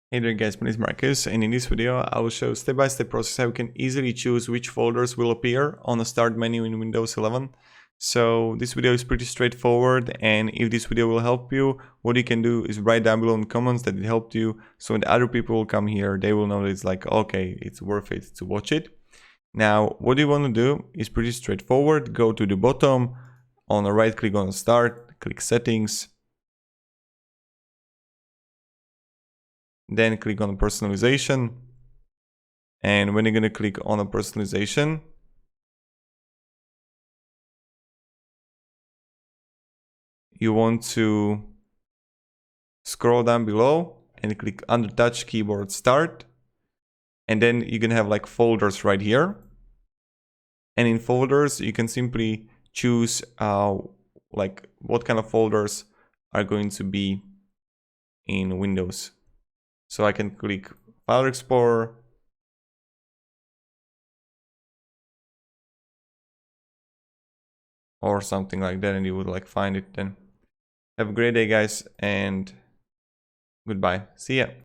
Hey there guys, my name is Marcus, and in this video I will show step-by-step process how you can easily choose which folders will appear on the start menu in Windows 11. So this video is pretty straightforward, and if this video will help you, what you can do is write down below in the comments that it helped you, so when other people will come here, they will know that it's like, okay, it's worth it to watch it. Now what you want to do is pretty straightforward. Go to the bottom, on the right click on start, click settings, then click on personalization, and when you're going to click on a personalization, you want to scroll down below and click under touch keyboard start, and then you can have like folders right here, and in folders you can simply choose like what kind of folders are going to be in Windows. So I can click File Explorer, or something like that, and you would like find it then. Have a great day guys, and goodbye. See ya.